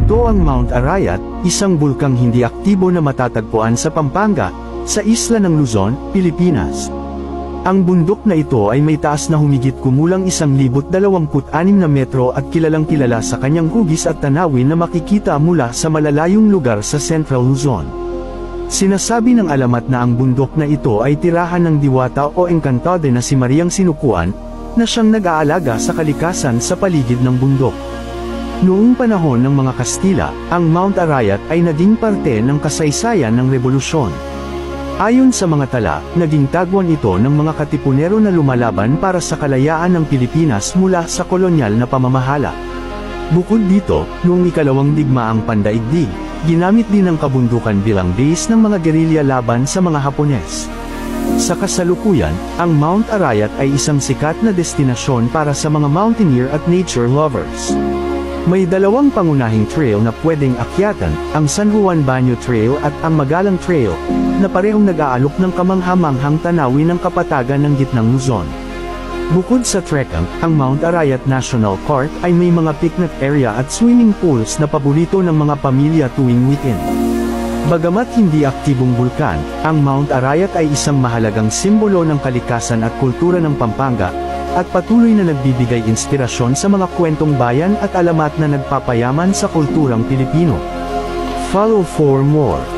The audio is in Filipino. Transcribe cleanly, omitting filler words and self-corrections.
Ito ang Mount Arayat, isang bulkang hindi aktibo na matatagpuan sa Pampanga, sa isla ng Luzon, Pilipinas. Ang bundok na ito ay may taas na humigit kumulang 1,026 na metro at kilalang-kilala sa kanyang hugis at tanawin na makikita mula sa malalayong lugar sa Central Luzon. Sinasabi ng alamat na ang bundok na ito ay tirahan ng diwata o engkantado na si Mariang Sinukuan, na siyang nag-aalaga sa kalikasan sa paligid ng bundok. Noong panahon ng mga Kastila, ang Mount Arayat ay naging parte ng kasaysayan ng rebolusyon. Ayon sa mga tala, naging tagwan ito ng mga katipunero na lumalaban para sa kalayaan ng Pilipinas mula sa kolonyal na pamamahala. Bukod dito, noong ikalawang digmaang pandaigdig, ginamit din ang kabundukan bilang base ng mga gerilya laban sa mga Hapones. Sa kasalukuyan, ang Mount Arayat ay isang sikat na destinasyon para sa mga mountaineer at nature lovers. May dalawang pangunahing trail na pwedeng akyatan, ang San Juan Baño Trail at ang Magalang Trail, na parehong nag-aalok ng kamangha-manghang tanawin ng kapatagan ng gitnang Luzon. Bukod sa trekking, ang Mount Arayat National Park ay may mga picnic area at swimming pools na paborito ng mga pamilya tuwing weekend. Bagamat hindi aktibong bulkan, ang Mount Arayat ay isang mahalagang simbolo ng kalikasan at kultura ng Pampanga, at patuloy na nagbibigay inspirasyon sa mga kwentong bayan at alamat na nagpapayaman sa kulturang Pilipino. Follow for more.